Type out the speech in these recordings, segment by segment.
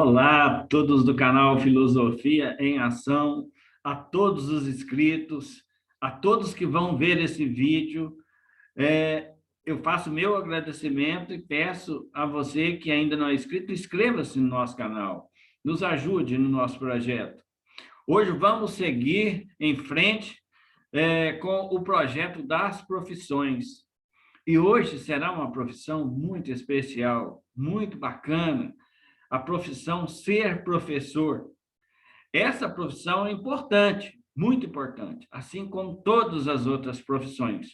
Olá a todos do canal Filosofia em Ação, a todos os inscritos, a todos que vão ver esse vídeo. Eu faço meu agradecimento e peço a você que ainda não é inscrito, inscreva-se no nosso canal, nos ajude no nosso projeto. Hoje vamos seguir em frente com o projeto das profissões. E hoje será uma profissão muito especial, muito bacana, a profissão ser professor. Essa profissão é importante, muito importante, assim como todas as outras profissões.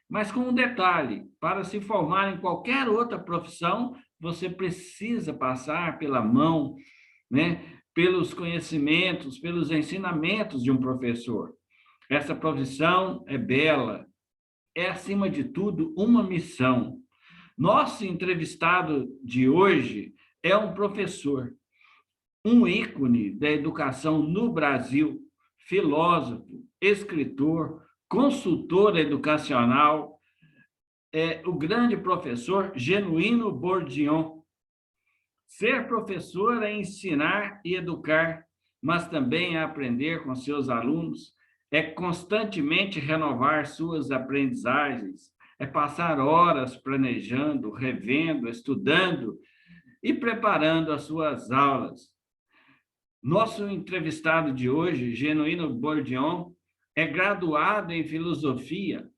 Mas com um detalhe, para se formar em qualquer outra profissão, você precisa passar pela mão, né, pelos conhecimentos, pelos ensinamentos de um professor. Essa profissão é bela, é, acima de tudo, uma missão. Nosso entrevistado de hoje é um professor, um ícone da educação no Brasil, filósofo, escritor, consultor educacional, o grande professor Genuíno Bourdion. Ser professor é ensinar e educar, mas também é aprender com seus alunos, é constantemente renovar suas aprendizagens, é passar horas planejando, revendo, estudando e preparando as suas aulas. Nosso entrevistado de hoje, Genuíno Bourdion, é graduado em filosofia,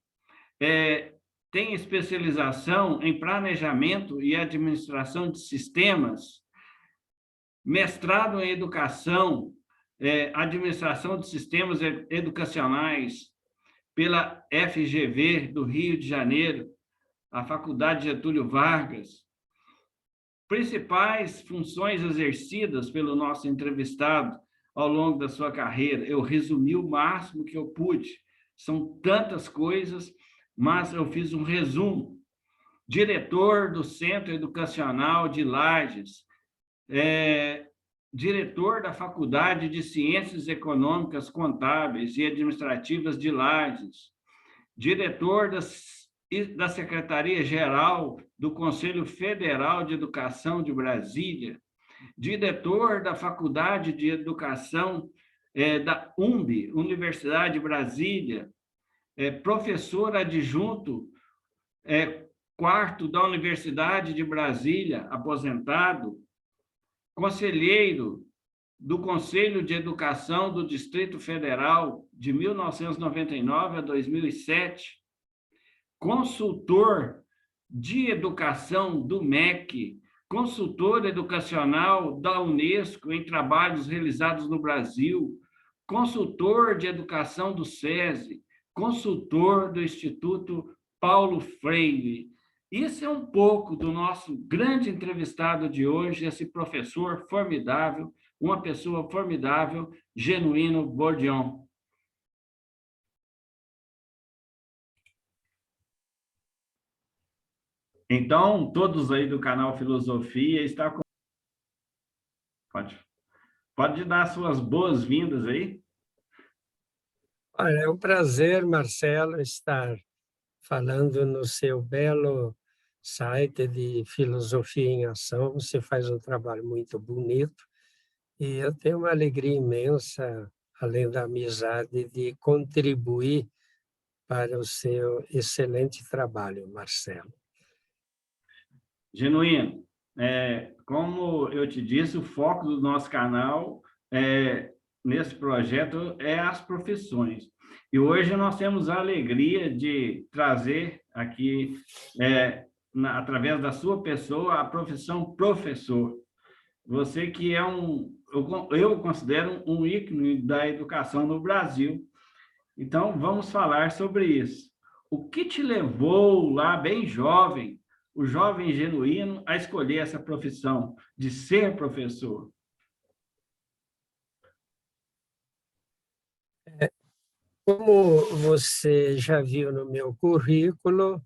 tem especialização em planejamento e administração de sistemas, mestrado em educação, administração de sistemas educacionais pela FGV do Rio de Janeiro, a Faculdade Getúlio Vargas. Principais funções exercidas pelo nosso entrevistado ao longo da sua carreira. Eu resumi o máximo que eu pude. São tantas coisas, mas eu fiz um resumo. Diretor do Centro Educacional de Lages, diretor da Faculdade de Ciências Econômicas, Contábeis e Administrativas de Lages, diretor da Secretaria-Geral do Conselho Federal de Educação de Brasília, diretor da Faculdade de Educação da UNB, Universidade de Brasília, professor adjunto, quarto da Universidade de Brasília, aposentado, conselheiro do Conselho de Educação do Distrito Federal de 1999 a 2007, consultor de educação do MEC, consultor educacional da Unesco em trabalhos realizados no Brasil, consultor de educação do SESI, consultor do Instituto Paulo Freire. Isso é um pouco do nosso grande entrevistado de hoje, esse professor formidável, uma pessoa formidável, Genuíno Bourdion. Então, todos aí do canal Filosofia está com... Pode dar suas boas-vindas aí. Olha, é um prazer, Marcelo, estar falando no seu belo site de Filosofia em Ação. Você faz um trabalho muito bonito e eu tenho uma alegria imensa, além da amizade, de contribuir para o seu excelente trabalho, Marcelo. Genuíno, como eu te disse, o foco do nosso canal nesse projeto é as profissões. E hoje nós temos a alegria de trazer aqui, através da sua pessoa, a profissão professor. Você que é eu considero um ícone da educação no Brasil. Então, vamos falar sobre isso. O que te levou lá, bem jovem, o jovem Genuíno, a escolher essa profissão de ser professor? Como você já viu no meu currículo,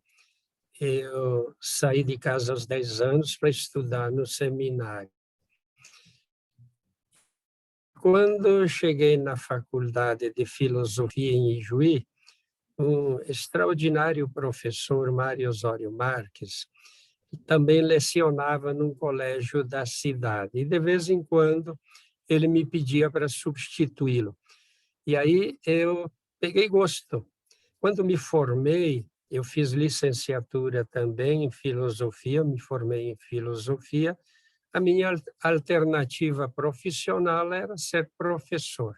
eu saí de casa aos 10 anos para estudar no seminário. Quando cheguei na Faculdade de Filosofia em Ijuí, um extraordinário professor, Mário Osório Marques, também lecionava num colégio da cidade. E, de vez em quando, ele me pedia para substituí-lo. E aí eu peguei gosto. Quando me formei, eu fiz licenciatura também em filosofia, me formei em filosofia. A minha alternativa profissional era ser professor.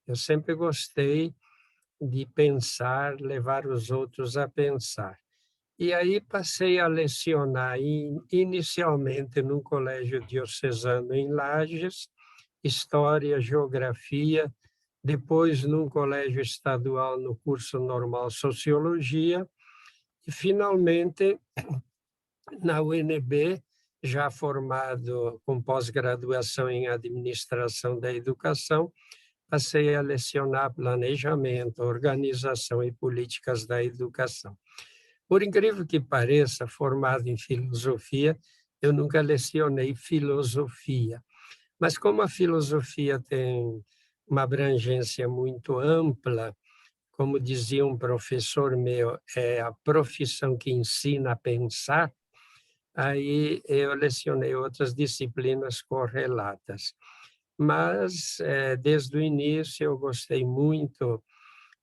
Eu sempre gostei de pensar, levar os outros a pensar. E aí passei a lecionar inicialmente num colégio diocesano em Lages, História, Geografia, depois num colégio estadual no curso normal Sociologia, e finalmente na UNB, já formado com pós-graduação em Administração da Educação, passei a lecionar Planejamento, Organização e Políticas da Educação. Por incrível que pareça, formado em Filosofia, eu nunca lecionei filosofia. Mas como a filosofia tem uma abrangência muito ampla, como dizia um professor meu, é a profissão que ensina a pensar, aí eu lecionei outras disciplinas correlatas. Mas, desde o início, eu gostei muito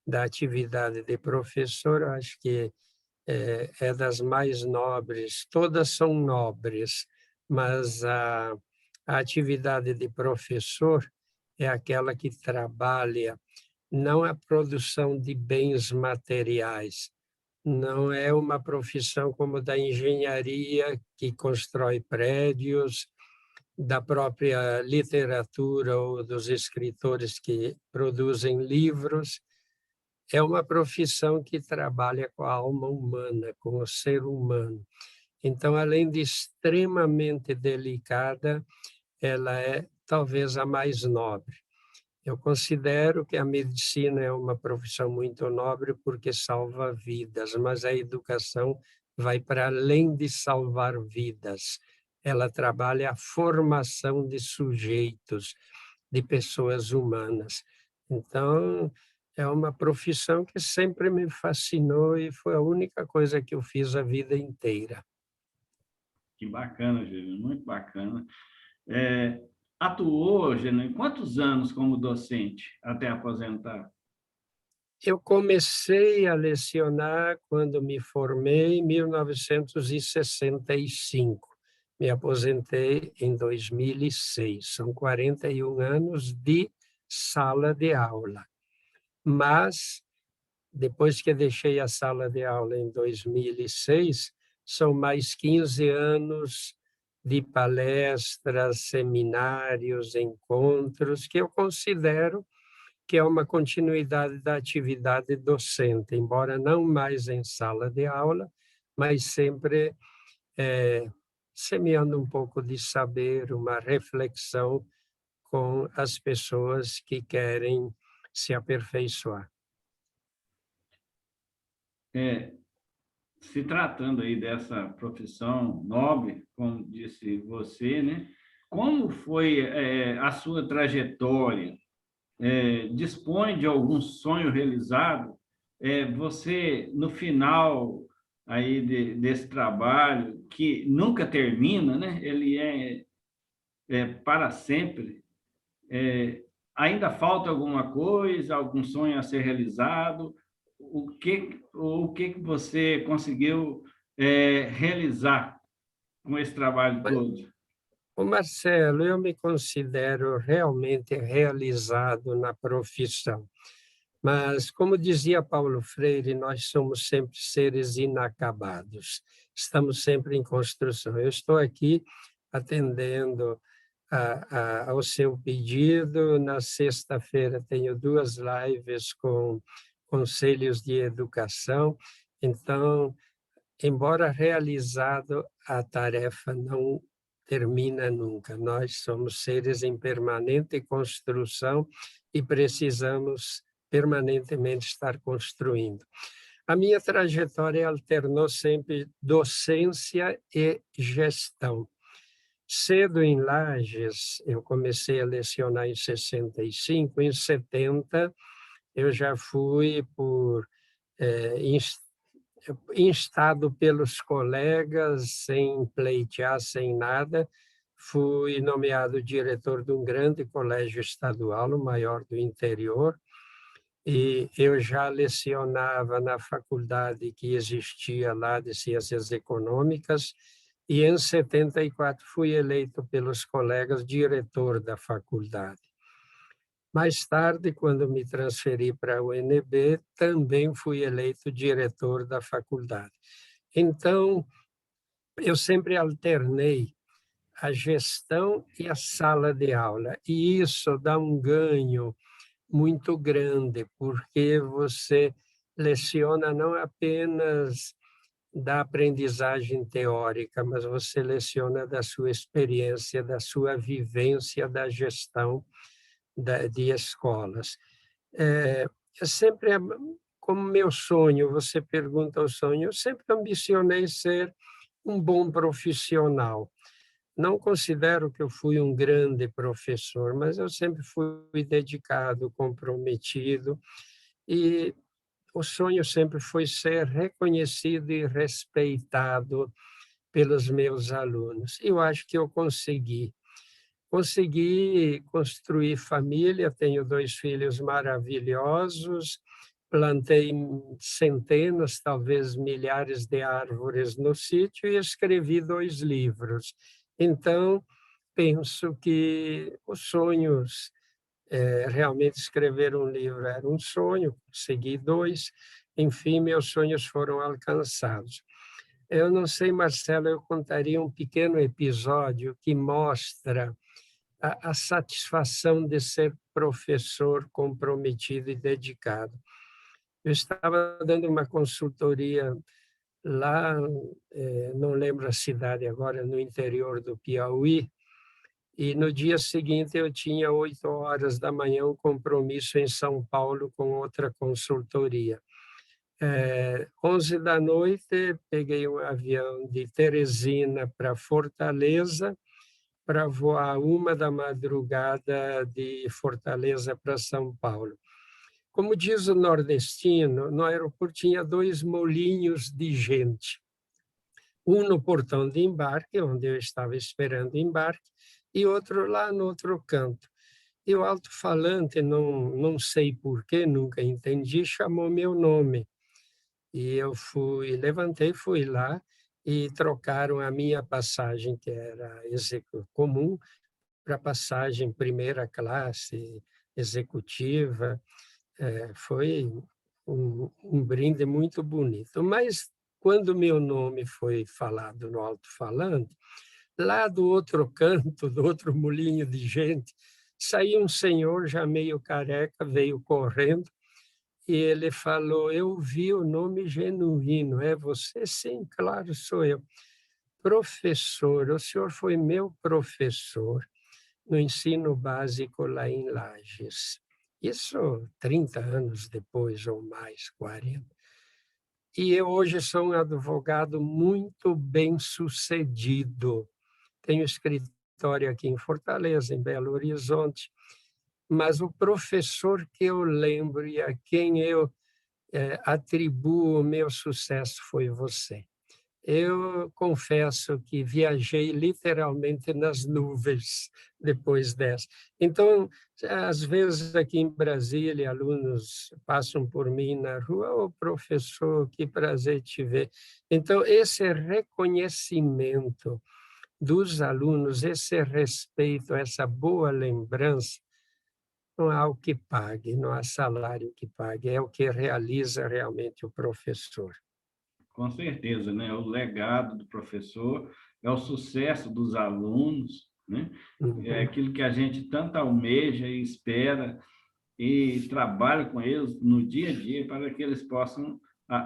da atividade de professor, eu acho que é das mais nobres, todas são nobres, mas a atividade de professor é aquela que trabalha não a produção de bens materiais, não é uma profissão como da engenharia, que constrói prédios, da própria literatura ou dos escritores que produzem livros. É uma profissão que trabalha com a alma humana, com o ser humano. Então, além de extremamente delicada, ela é talvez a mais nobre. Eu considero que a medicina é uma profissão muito nobre porque salva vidas, mas a educação vai para além de salvar vidas. Ela trabalha a formação de sujeitos, de pessoas humanas. Então, é uma profissão que sempre me fascinou e foi a única coisa que eu fiz a vida inteira. Que bacana, Gênio, muito bacana. É, atuou, Gênio, em quantos anos como docente até aposentar? Eu comecei a lecionar quando me formei em 1965. Me aposentei em 2006. São 41 anos de sala de aula. Mas, depois que deixei a sala de aula em 2006, são mais 15 anos de palestras, seminários, encontros, que eu considero que é uma continuidade da atividade docente, embora não mais em sala de aula, mas sempre semeando um pouco de saber, uma reflexão com as pessoas que querem se aperfeiçoar. É, se tratando aí dessa profissão nobre, como disse você, né? Como foi a sua trajetória? Dispõe de algum sonho realizado? Você, no final aí desse trabalho, que nunca termina, né? Ele é para sempre. Ainda falta alguma coisa, algum sonho a ser realizado? O que você conseguiu realizar com esse trabalho todo? Ô Marcelo, eu me considero realmente realizado na profissão. Mas, como dizia Paulo Freire, nós somos sempre seres inacabados, estamos sempre em construção. Eu estou aqui atendendo ao seu pedido. Na sexta-feira tenho 2 lives com conselhos de educação. Então, embora realizado, a tarefa não termina nunca. Nós somos seres em permanente construção e precisamos permanentemente estar construindo. A minha trajetória alternou sempre docência e gestão. Cedo em Lages, eu comecei a lecionar em 65, em 70 eu já fui por instado pelos colegas, sem pleitear, sem nada, fui nomeado diretor de um grande colégio estadual, o maior do interior, e eu já lecionava na faculdade que existia lá de Ciências Econômicas, e em 74 fui eleito pelos colegas diretor da faculdade. Mais tarde, quando me transferi para a UNB, também fui eleito diretor da faculdade. Então, eu sempre alternei a gestão e a sala de aula, e isso dá um ganho muito grande, porque você leciona não apenas da aprendizagem teórica, mas você leciona da sua experiência, da sua vivência da gestão de escolas. Eu sempre, como meu sonho, você pergunta o sonho, eu sempre ambicionei ser um bom profissional. Não considero que eu fui um grande professor, mas eu sempre fui dedicado, comprometido, e o sonho sempre foi ser reconhecido e respeitado pelos meus alunos. Eu acho que eu consegui. Consegui construir família, tenho 2 filhos maravilhosos, plantei centenas, talvez milhares de árvores no sítio e escrevi 2 livros. Então, penso que os sonhos, realmente escrever um livro era um sonho, consegui 2, enfim, meus sonhos foram alcançados. Eu não sei, Marcelo, eu contaria um pequeno episódio que mostra a satisfação de ser professor comprometido e dedicado. Eu estava dando uma consultoria lá, não lembro a cidade agora, no interior do Piauí, e no dia seguinte eu tinha 8 horas da manhã um compromisso em São Paulo com outra consultoria. 11 da noite, peguei um avião de Teresina para Fortaleza, para voar 1 da madrugada de Fortaleza para São Paulo. Como diz o nordestino, no aeroporto tinha 2 molinhos de gente. Um no portão de embarque, onde eu estava esperando o embarque, e outro lá no outro canto. E o alto-falante, não sei porquê, nunca entendi, chamou meu nome. E eu levantei, fui lá, e trocaram a minha passagem, que era comum, para passagem primeira classe, executiva. Foi um brinde muito bonito. Mas, quando meu nome foi falado no alto-falante, lá do outro canto, do outro molinho de gente, saiu um senhor já meio careca, veio correndo, e ele falou: eu vi o nome genuíno, é você? Sim, claro, sou eu. Professor, o senhor foi meu professor no ensino básico lá em Lages. Isso 30 anos depois, ou mais, 40. E eu hoje sou um advogado muito bem-sucedido. Tenho escritório aqui em Fortaleza, em Belo Horizonte, mas o professor que eu lembro e a quem eu atribuo o meu sucesso foi você. Eu confesso que viajei literalmente nas nuvens depois dessa. Então, às vezes aqui em Brasília, alunos passam por mim na rua: ô professor, que prazer te ver. Então, esse reconhecimento dos alunos, esse respeito, essa boa lembrança, não há o que pague, não há salário que pague, é o que realiza realmente o professor. Com certeza, né? O legado do professor é o sucesso dos alunos, né? É Uhum. aquilo que a gente tanto almeja e espera e trabalha com eles no dia a dia para que eles possam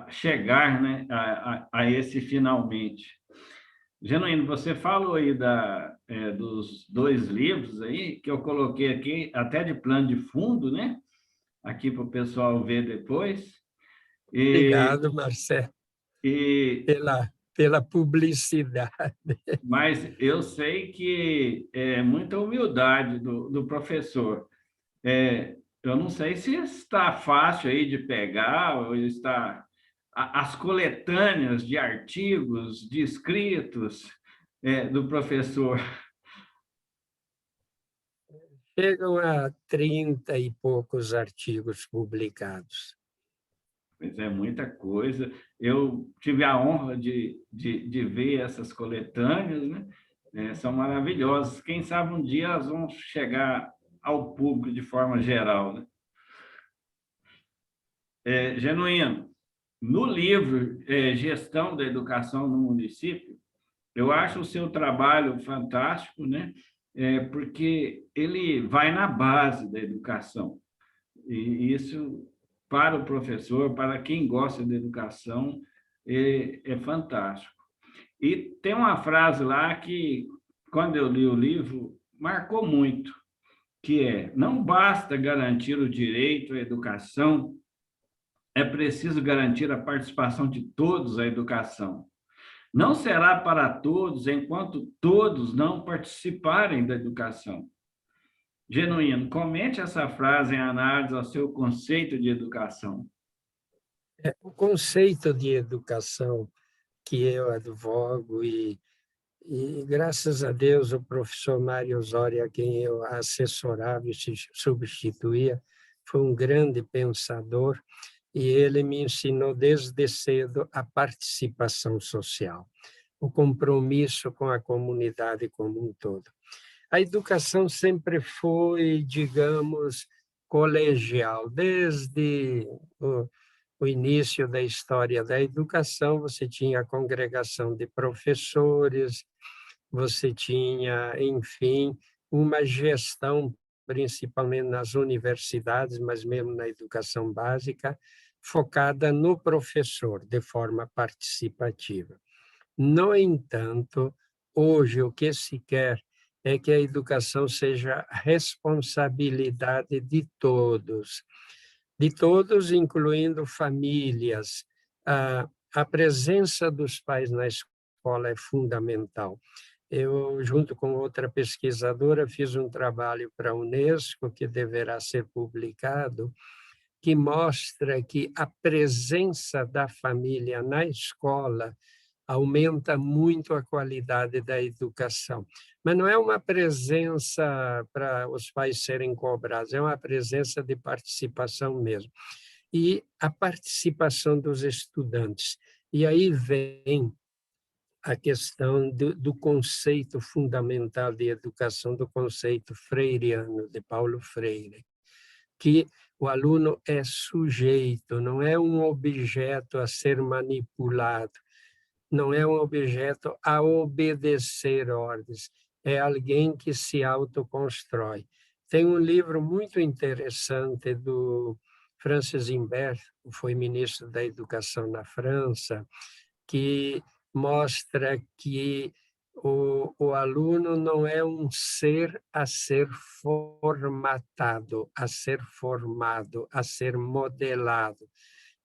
chegar, né, a esse finalmente. Genuíno, você falou aí dos 2 livros aí, que eu coloquei aqui, até de plano de fundo, né? Aqui para o pessoal ver depois. E, Obrigado, Marcelo, e pela publicidade. Mas eu sei que é muita humildade do professor. Eu não sei se está fácil aí de pegar ou está as coletâneas de artigos, de escritos do professor? Chegam a 30 e poucos artigos publicados. Pois é, muita coisa. Eu tive a honra de ver essas coletâneas, né? São maravilhosas. Quem sabe um dia elas vão chegar ao público de forma geral, né? Genuíno, no livro Gestão da Educação no Município, eu acho o seu trabalho fantástico, né? Porque ele vai na base da educação. E isso, para o professor, para quem gosta de educação, é fantástico. E tem uma frase lá que, quando eu li o livro, marcou muito, que é: não basta garantir o direito à educação, é preciso garantir a participação de todos à educação. Não será para todos enquanto todos não participarem da educação. Genuíno, comente essa frase em análise ao seu conceito de educação. O conceito de educação que eu advogo e graças a Deus o professor Mário Osório, a quem eu assessorava e substituía, foi um grande pensador e ele me ensinou desde cedo a participação social, o compromisso com a comunidade como um todo. A educação sempre foi, digamos, colegial. Desde o início da história da educação, você tinha a congregação de professores, você tinha, enfim, uma gestão, principalmente nas universidades, mas mesmo na educação básica, focada no professor, de forma participativa. No entanto, hoje o que se quer é que a educação seja responsabilidade de todos, incluindo famílias. A presença dos pais na escola é fundamental. Eu, junto com outra pesquisadora, fiz um trabalho para a Unesco, que deverá ser publicado, que mostra que a presença da família na escola aumenta muito a qualidade da educação. Mas não é uma presença para os pais serem cobrados, é uma presença de participação mesmo. E a participação dos estudantes. E aí vem a questão do conceito fundamental de educação, do conceito freiriano, de Paulo Freire, que o aluno é sujeito, não é um objeto a ser manipulado, não é um objeto a obedecer ordens, é alguém que se autoconstrói. Tem um livro muito interessante do Francis Imbert, que foi ministro da Educação na França, que mostra que o aluno não é um ser a ser formatado, a ser formado, a ser modelado.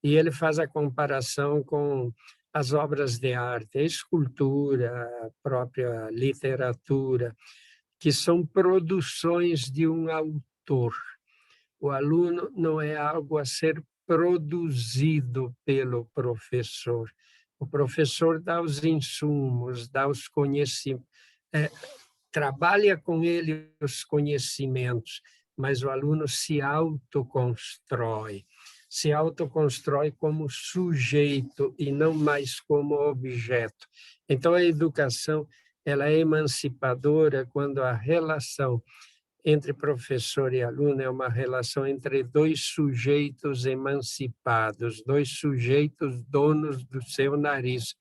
E ele faz a comparação com as obras de arte, a escultura, a própria literatura, que são produções de um autor. O aluno não é algo a ser produzido pelo professor. O professor dá os insumos, dá os conhecimentos, trabalha com ele os conhecimentos, mas o aluno se autoconstrói como sujeito e não mais como objeto. Então, a educação ela é emancipadora quando a relação entre professor e aluno é uma relação entre dois sujeitos emancipados, dois sujeitos donos do seu nariz,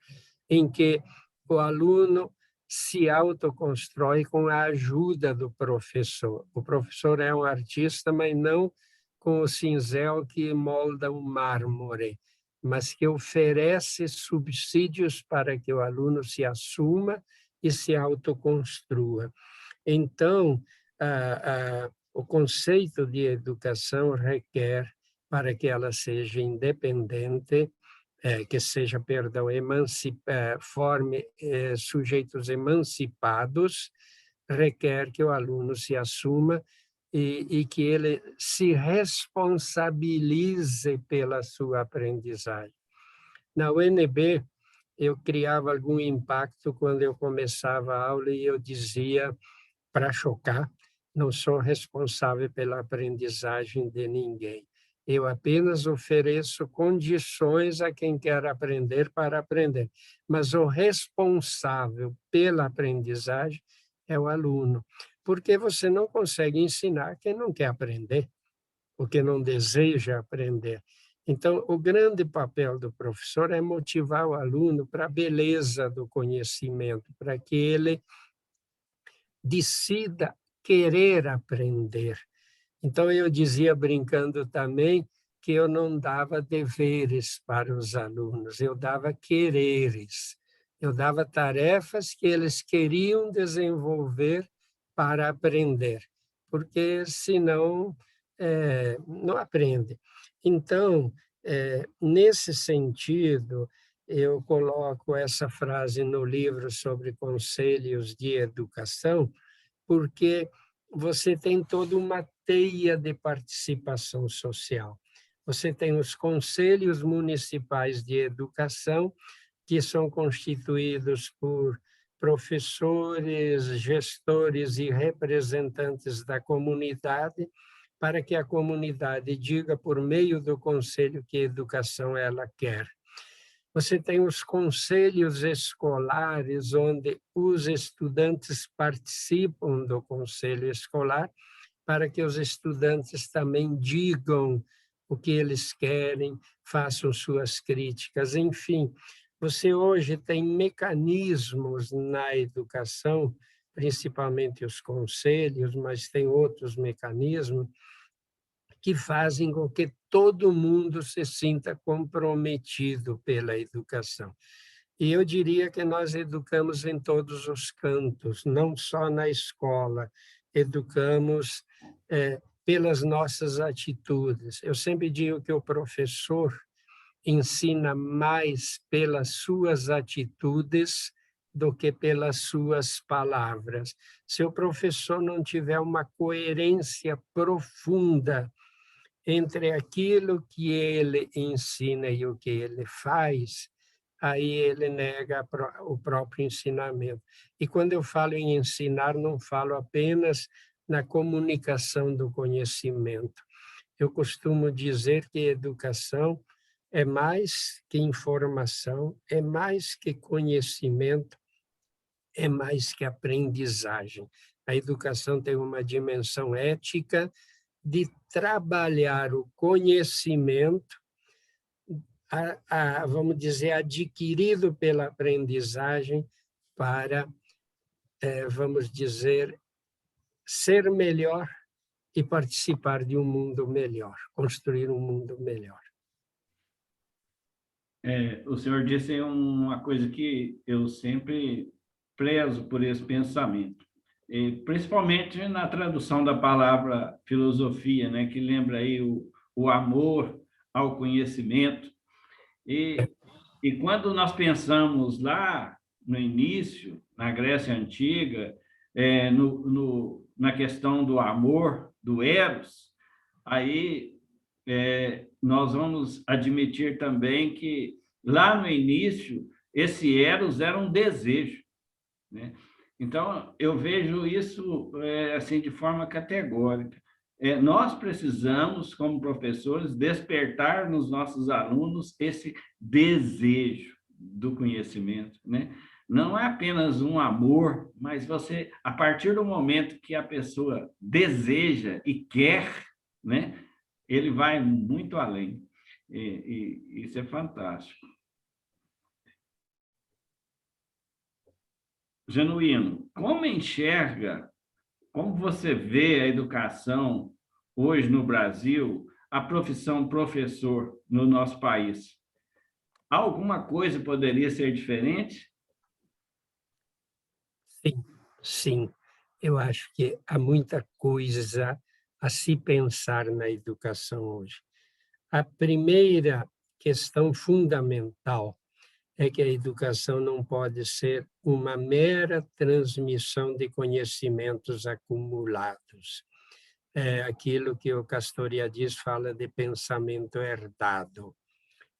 em que o aluno se autoconstrói com a ajuda do professor. O professor é um artista, mas não com o cinzel que molda um mármore, mas que oferece subsídios para que o aluno se assuma e se autoconstrua. Então, o conceito de educação requer, para que ela seja independente, que seja, perdão, forme sujeitos emancipados, requer que o aluno se assuma e que ele se responsabilize pela sua aprendizagem. Na UNB, eu criava algum impacto quando eu começava a aula e eu dizia, para chocar, não sou responsável pela aprendizagem de ninguém. Eu apenas ofereço condições a quem quer aprender para aprender. Mas o responsável pela aprendizagem é o aluno, porque você não consegue ensinar quem não quer aprender, ou quem não deseja aprender. Então, o grande papel do professor é motivar o aluno para a beleza do conhecimento, para que ele decida querer aprender. Então, eu dizia, brincando também, que eu não dava deveres para os alunos, eu dava quereres. Eu dava tarefas que eles queriam desenvolver para aprender, porque senão não aprende. Então, nesse sentido, eu coloco essa frase no livro sobre conselhos de educação, porque você tem toda uma teia de participação social. Você tem os conselhos municipais de educação, que são constituídos por professores, gestores e representantes da comunidade, para que a comunidade diga por meio do conselho que educação ela quer. Você tem os conselhos escolares, onde os estudantes participam do conselho escolar, para que os estudantes também digam o que eles querem, façam suas críticas. Enfim, você hoje tem mecanismos na educação, principalmente os conselhos, mas tem outros mecanismos, que fazem com que todo mundo se sinta comprometido pela educação. E eu diria que nós educamos em todos os cantos, não só na escola, educamos pelas nossas atitudes. Eu sempre digo que o professor ensina mais pelas suas atitudes do que pelas suas palavras. Se o professor não tiver uma coerência profunda entre aquilo que ele ensina e o que ele faz, aí ele nega o próprio ensinamento. E quando eu falo em ensinar, não falo apenas na comunicação do conhecimento. Eu costumo dizer que educação é mais que informação, é mais que conhecimento, é mais que aprendizagem. A educação tem uma dimensão ética de trabalhar o conhecimento, vamos dizer, adquirido pela aprendizagem para, vamos dizer, ser melhor e participar de um mundo melhor, construir um mundo melhor. O senhor disse uma coisa que eu sempre prezo por esse pensamento, principalmente na tradução da palavra filosofia, né, que lembra aí o amor ao conhecimento. E quando nós pensamos lá no início, na Grécia Antiga, na questão do amor, do eros, aí nós vamos admitir também que lá no início esse eros era um desejo, né? Então eu vejo isso assim de forma categórica. Nós precisamos, como professores, despertar nos nossos alunos esse desejo do conhecimento, né? Não é apenas um amor, mas você, a partir do momento que a pessoa deseja e quer, né, ele vai muito além. E isso é fantástico. Genuíno, como você vê a educação hoje no Brasil, a profissão professor no nosso país? Alguma coisa poderia ser diferente? Sim, sim. Eu acho que há muita coisa a se pensar na educação hoje. A primeira questão fundamental é que a educação não pode ser uma mera transmissão de conhecimentos acumulados. É aquilo que o Castoriadis fala de pensamento herdado.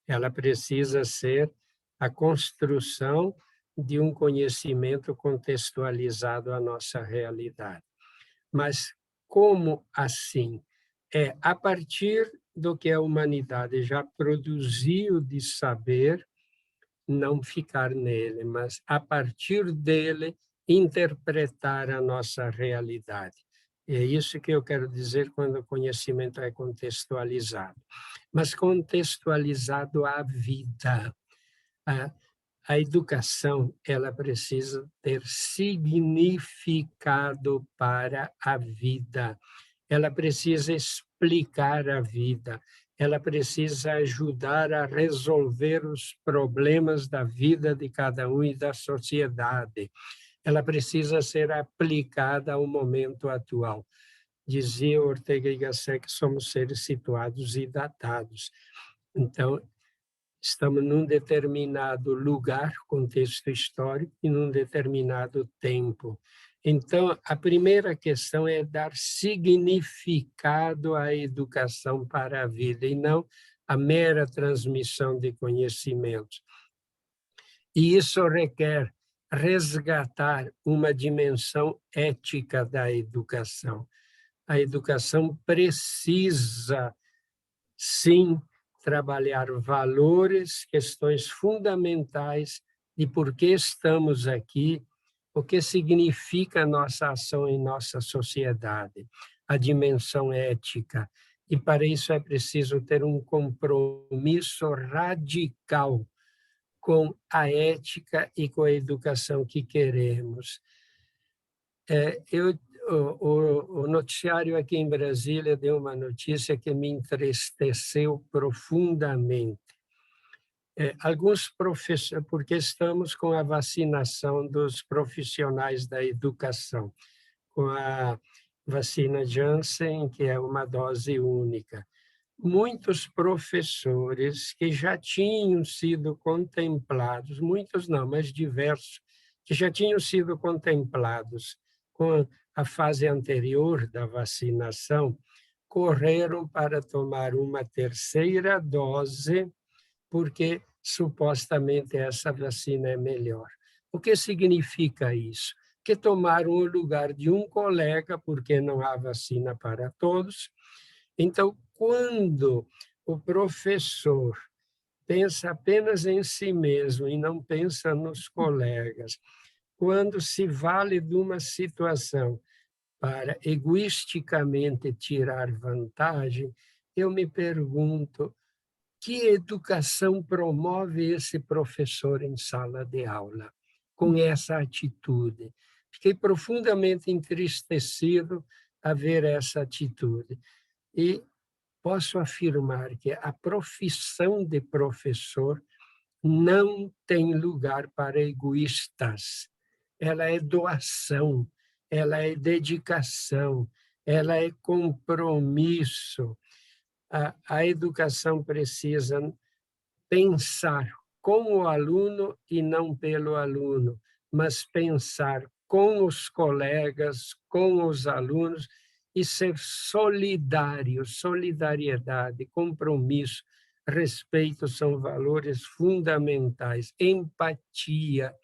ela precisa ser a construção de um conhecimento contextualizado à nossa realidade. Mas como assim? É a partir do que a humanidade já produziu de saber, não ficar nele, mas a partir dele interpretar a nossa realidade. É isso que eu quero dizer quando o conhecimento é contextualizado. Mas contextualizado à vida. A educação, ela precisa ter significado para a vida. Ela precisa explicar a vida. Ela precisa ajudar a resolver os problemas da vida de cada um e da sociedade. Ela precisa ser aplicada ao momento atual. Dizia Ortega y Gasset que somos seres situados e datados. Então, estamos num determinado lugar, contexto histórico, e num determinado tempo. Então, a primeira questão é dar significado à educação para a vida, e não a mera transmissão de conhecimentos. E isso requer resgatar uma dimensão ética da educação. A educação precisa, sim, trabalhar valores, questões fundamentais de por que estamos aqui, o que significa a nossa ação em nossa sociedade, a dimensão ética. E para isso é preciso ter um compromisso radical com a ética e com a educação que queremos. O noticiário aqui em Brasília deu uma notícia que me entristeceu profundamente. Alguns professores, porque estamos com a vacinação dos profissionais da educação, com a vacina Janssen, que é uma dose única. Muitos professores que já tinham sido contemplados, muitos não, mas diversos, que já tinham sido contemplados com a fase anterior da vacinação, correram para tomar uma terceira dose, porque supostamente essa vacina é melhor. O que significa isso? Que tomaram o lugar de um colega, porque não há vacina para todos. Então, quando o professor pensa apenas em si mesmo e não pensa nos colegas, quando se vale de uma situação para egoisticamente tirar vantagem, eu me pergunto, que educação promove esse professor em sala de aula com essa atitude? Fiquei profundamente entristecido a ver essa atitude. E posso afirmar que a profissão de professor não tem lugar para egoístas. Ela é doação, ela é dedicação, ela é compromisso. A educação precisa pensar com o aluno e não pelo aluno, mas pensar com os colegas, com os alunos e ser solidário, solidariedade, compromisso, respeito são valores fundamentais, empatia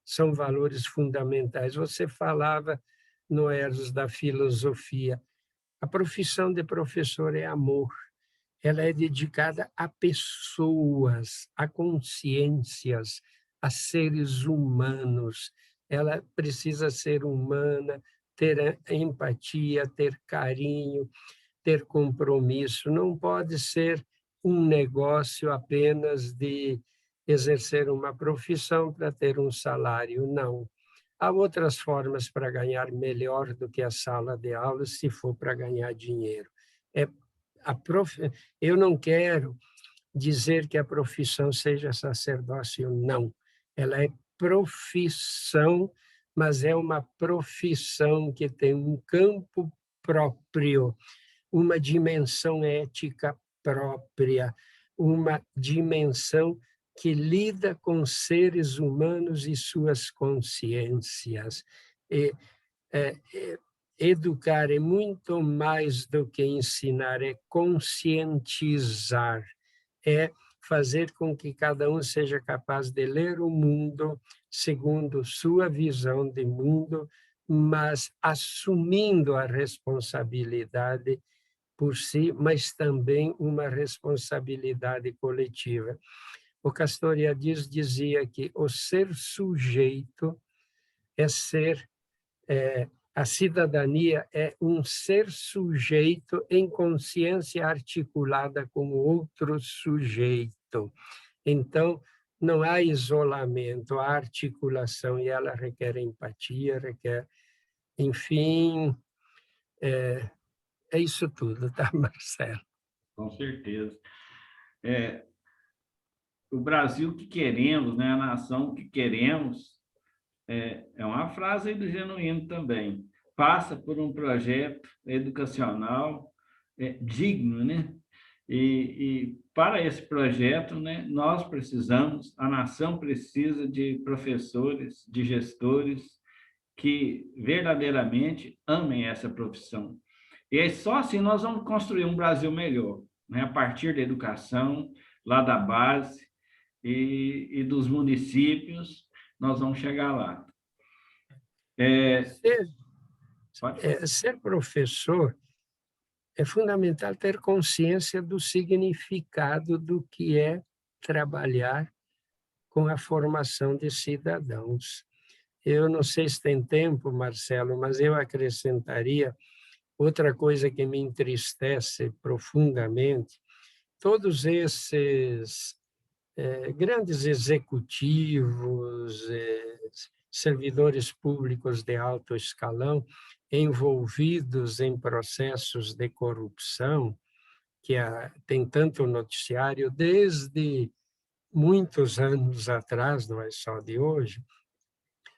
são valores fundamentais. Você falava no Eros da filosofia, a profissão de professor é amor. Ela é dedicada a pessoas, a consciências, a seres humanos. Ela precisa ser humana, ter empatia, ter carinho, ter compromisso. Não pode ser um negócio apenas de exercer uma profissão para ter um salário, não. Há outras formas para ganhar melhor do que a sala de aula, se for para ganhar dinheiro. É Eu não quero dizer que a profissão seja sacerdócio, não. Ela é profissão, mas é uma profissão que tem um campo próprio, uma dimensão ética própria, uma dimensão que lida com seres humanos e suas consciências. E, educar é muito mais do que ensinar, é conscientizar, é fazer com que cada um seja capaz de ler o mundo segundo sua visão de mundo, mas assumindo a responsabilidade por si, mas também uma responsabilidade coletiva. O Castoriadis dizia que o ser sujeito é ser, a cidadania é um ser sujeito em consciência articulada com outro sujeito. Então, não há isolamento, há articulação, e ela requer empatia, requer, enfim, é isso tudo, tá, Marcelo? Com certeza. O Brasil que queremos, né? A nação que queremos, é uma frase aí do Genuíno também. Passa por um projeto educacional digno, né? E para esse projeto, né, nós precisamos, a nação precisa de professores, de gestores que verdadeiramente amem essa profissão. E aí, só assim nós vamos construir um Brasil melhor, né? A partir da educação, lá da base e dos municípios, nós vamos chegar lá. Pode falar. Ser professor é fundamental ter consciência do significado do que é trabalhar com a formação de cidadãos. Eu não sei se tem tempo, Marcelo, mas eu acrescentaria outra coisa que me entristece profundamente. Todos esses grandes executivos, servidores públicos de alto escalão, envolvidos em processos de corrupção, que tem tanto noticiário desde muitos anos atrás, não é só de hoje,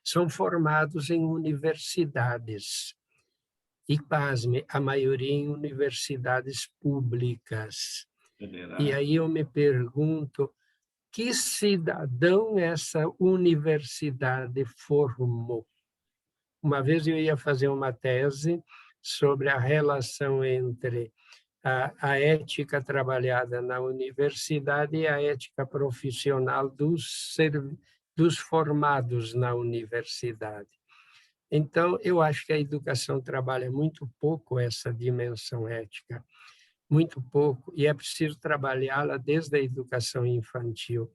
são formados em universidades. E, pasme, a maioria em universidades públicas. E aí eu me pergunto, que cidadão essa universidade formou? Uma vez eu ia fazer uma tese sobre a relação entre a ética trabalhada na universidade e a ética profissional dos formados na universidade. Então, eu acho que a educação trabalha muito pouco essa dimensão ética, muito pouco, e é preciso trabalhá-la desde a educação infantil.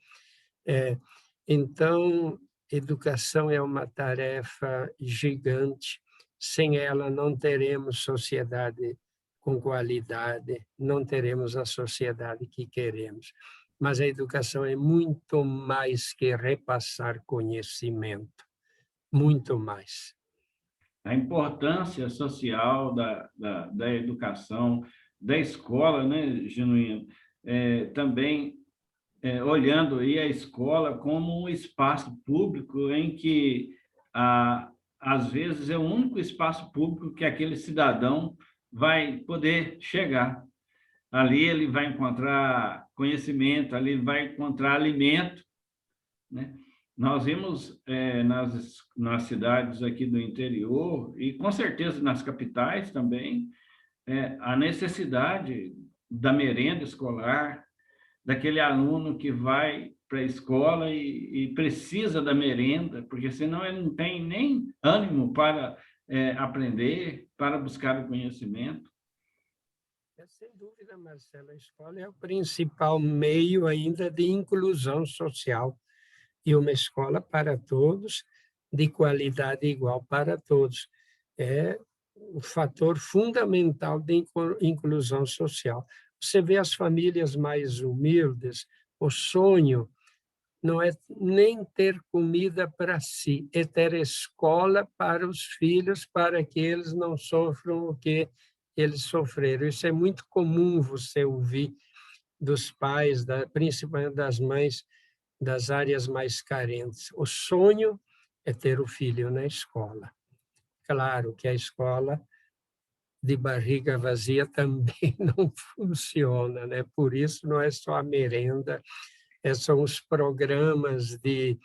Então, educação é uma tarefa gigante, sem ela não teremos sociedade com qualidade, não teremos a sociedade que queremos. Mas a educação é muito mais que repassar conhecimento, muito mais. A importância social da educação, da escola, né, Genuíno? Também olhando aí a escola como um espaço público em que, às vezes, é o único espaço público que aquele cidadão vai poder chegar. Ali ele vai encontrar conhecimento, ali ele vai encontrar alimento, né? Nós vimos nas cidades aqui do interior, e com certeza nas capitais também, a necessidade da merenda escolar, daquele aluno que vai para a escola e precisa da merenda, porque senão ele não tem nem ânimo para aprender, para buscar o conhecimento. Sem dúvida, Marcelo, a escola é o principal meio ainda de inclusão social, e uma escola para todos, de qualidade igual para todos. É o fator fundamental de inclusão social. Você vê as famílias mais humildes, o sonho não é nem ter comida para si, é ter escola para os filhos, para que eles não sofram o que eles sofreram. Isso é muito comum você ouvir dos pais, principalmente das mães, das áreas mais carentes. O sonho é ter o filho na escola. Claro que a escola de barriga vazia também não funciona, né? Por isso não é só a merenda, são os programas de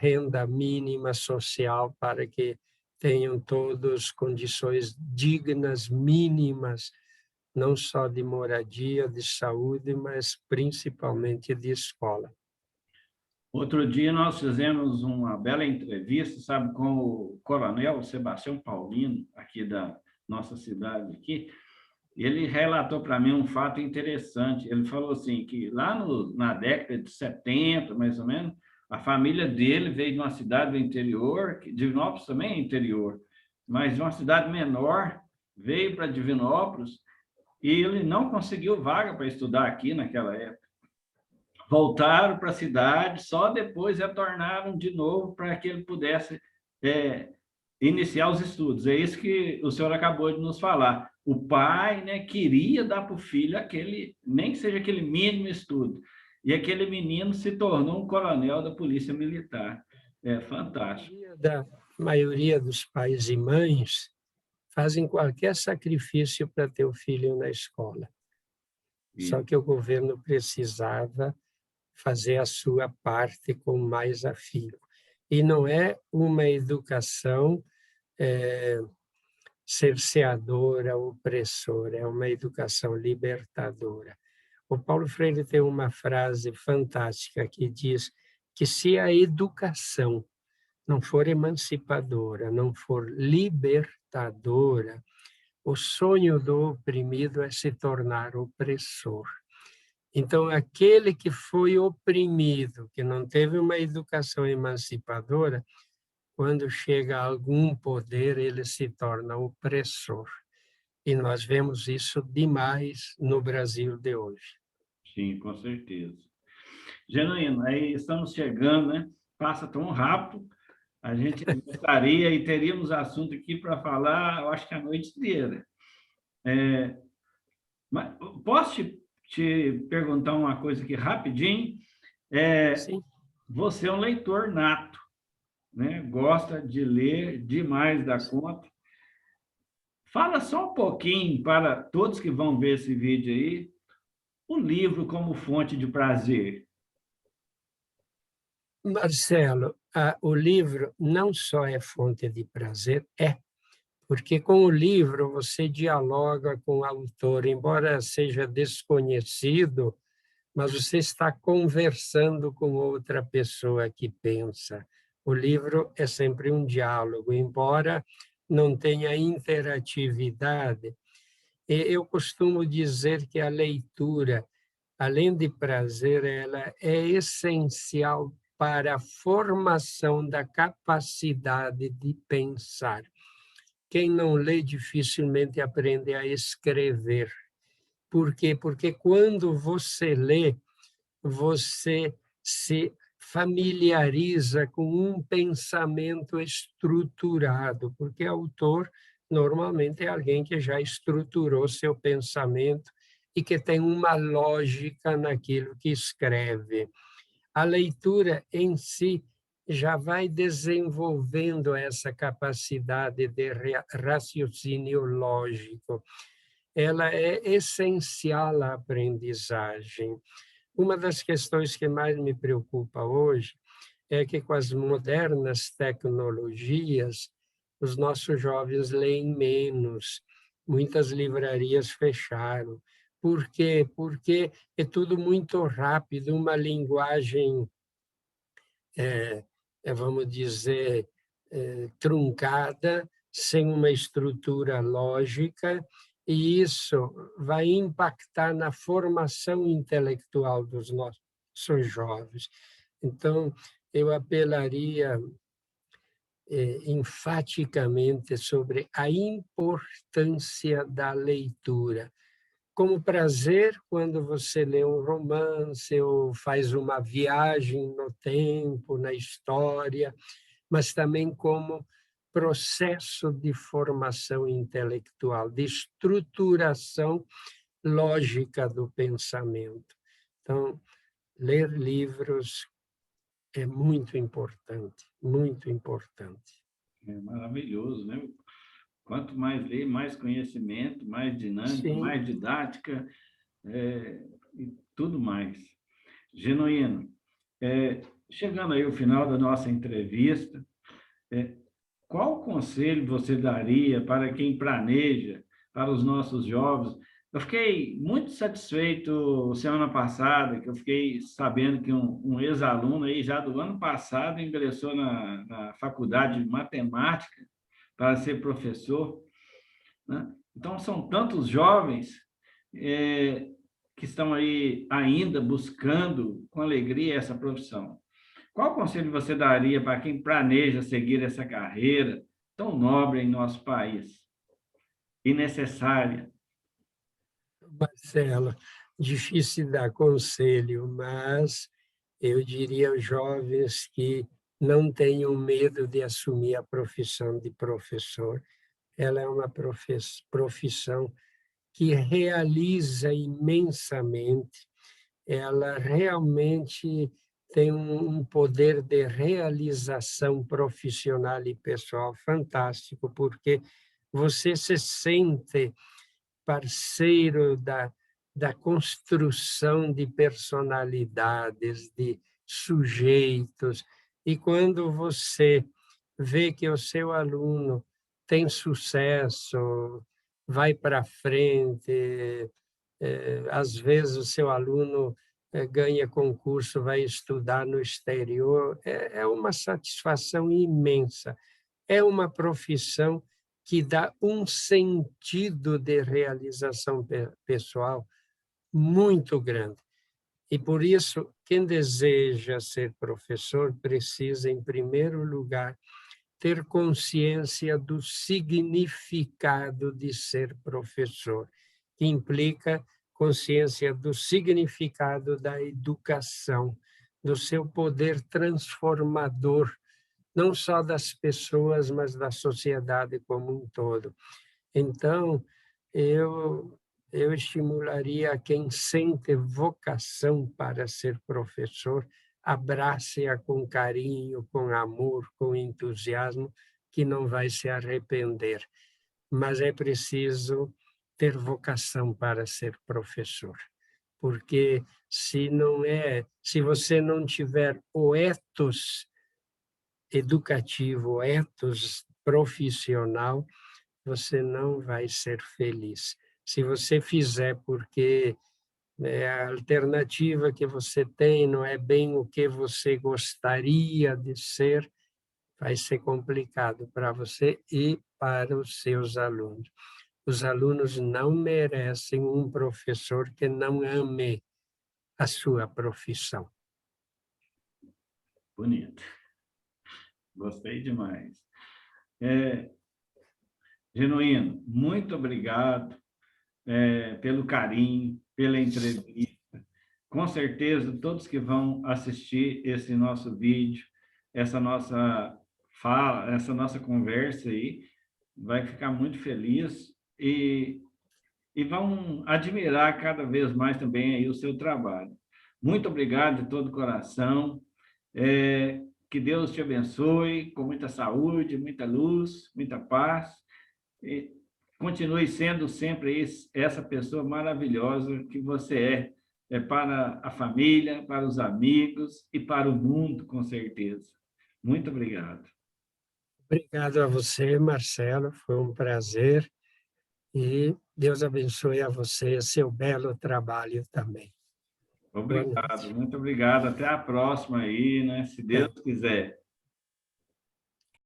renda mínima social para que tenham todos condições dignas, mínimas, não só de moradia, de saúde, mas principalmente de escola. Outro dia nós fizemos uma bela entrevista, sabe, com o coronel Sebastião Paulino, aqui da nossa cidade aqui, e ele relatou para mim um fato interessante. Ele falou assim, que lá na década de 70, mais ou menos, a família dele veio de uma cidade do interior, que Divinópolis também é interior, mas de uma cidade menor, veio para Divinópolis, e ele não conseguiu vaga para estudar aqui naquela época. Voltaram para a cidade, só depois retornaram de novo para que ele pudesse iniciar os estudos. É isso que o senhor acabou de nos falar. O pai, né, queria dar para o filho aquele, nem que seja aquele mínimo estudo. E aquele menino se tornou um coronel da Polícia Militar. É fantástico. A maioria dos pais e mães fazem qualquer sacrifício para ter o filho na escola. Só que o governo precisava fazer a sua parte com mais afinco. E não é uma educação cerceadora, opressora, é uma educação libertadora. O Paulo Freire tem uma frase fantástica que diz que se a educação não for emancipadora, não for libertadora, o sonho do oprimido é se tornar opressor. Então, aquele que foi oprimido, que não teve uma educação emancipadora, quando chega a algum poder, ele se torna opressor. E nós vemos isso demais no Brasil de hoje. Sim, com certeza. Genuíno, aí estamos chegando, né? Passa tão rápido, a gente gostaria e teríamos assunto aqui para falar, eu acho que a noite inteira. Mas posso te perguntar uma coisa aqui rapidinho? Sim. Você é um leitor nato, né? Gosta de ler demais da conta. Fala só um pouquinho para todos que vão ver esse vídeo aí, o livro como fonte de prazer. Marcelo, o livro não só é fonte de prazer, porque com o livro você dialoga com o autor, embora seja desconhecido, mas você está conversando com outra pessoa que pensa. O livro é sempre um diálogo, embora não tenha interatividade. Eu costumo dizer que a leitura, além de prazer, ela é essencial para a formação da capacidade de pensar. Quem não lê dificilmente aprende a escrever. Por quê? Porque quando você lê, você se familiariza com um pensamento estruturado, porque autor normalmente é alguém que já estruturou seu pensamento e que tem uma lógica naquilo que escreve. A leitura em si já vai desenvolvendo essa capacidade de raciocínio lógico. Ela é essencial à aprendizagem. Uma das questões que mais me preocupa hoje é que, com as modernas tecnologias, os nossos jovens leem menos, muitas livrarias fecharam. Por quê? Porque é tudo muito rápido, uma linguagem, vamos dizer, truncada, sem uma estrutura lógica, e isso vai impactar na formação intelectual dos nossos jovens. Então, eu apelaria enfaticamente sobre a importância da leitura. Como prazer, quando você lê um romance ou faz uma viagem no tempo, na história, mas também como processo de formação intelectual, de estruturação lógica do pensamento. Então, ler livros é muito importante, muito importante. É maravilhoso, né? Quanto mais ler, mais conhecimento, mais dinâmica, Sim. mais didática, e tudo mais. Genuíno, chegando aí ao final da nossa entrevista, qual conselho você daria para quem planeja, para os nossos jovens, Eu fiquei muito satisfeito semana passada, que eu fiquei sabendo que um ex-aluno aí já do ano passado ingressou na faculdade de matemática para ser professor, né? Então, são tantos jovens é, que estão aí ainda buscando com alegria essa profissão. Qual conselho você daria para quem planeja seguir essa carreira tão nobre em nosso país e necessária? Marcelo, difícil dar conselho, mas eu diria aos jovens que não tenham medo de assumir a profissão de professor. Ela é uma profissão que realiza imensamente, ela realmente tem um poder de realização profissional e pessoal fantástico, porque você se sente parceiro da construção de personalidades, de sujeitos, e quando você vê que o seu aluno tem sucesso, vai para frente, às vezes o seu aluno ganha concurso, vai estudar no exterior, é uma satisfação imensa. É uma profissão que dá um sentido de realização pessoal muito grande. E por isso, quem deseja ser professor precisa, em primeiro lugar, ter consciência do significado de ser professor, que implica consciência do significado da educação, do seu poder transformador, não só das pessoas, mas da sociedade como um todo. Então, eu estimularia quem sente vocação para ser professor, abrace-a com carinho, com amor, com entusiasmo, que não vai se arrepender. Mas é preciso ter vocação para ser professor, porque se você não tiver o ethos educativo, o ethos profissional, você não vai ser feliz. Se você fizer porque a alternativa que você tem não é bem o que você gostaria de ser, vai ser complicado para você e para os seus alunos. Os alunos não merecem um professor que não ame a sua profissão. Bonito. Gostei demais. Genuíno, muito obrigado pelo carinho, pela entrevista. Com certeza, todos que vão assistir esse nosso vídeo, essa nossa fala, essa nossa conversa aí, vai ficar muito feliz e vão admirar cada vez mais também aí o seu trabalho. Muito obrigado de todo o coração. Que Deus te abençoe com muita saúde, muita luz, muita paz. E continue sendo sempre essa pessoa maravilhosa que você é para a família, para os amigos e para o mundo, com certeza. Muito obrigado. Obrigado a você, Marcelo, foi um prazer e Deus abençoe a você, seu belo trabalho também. Boa Obrigado, noite. muito obrigado. Até a próxima aí, né? Se Deus quiser.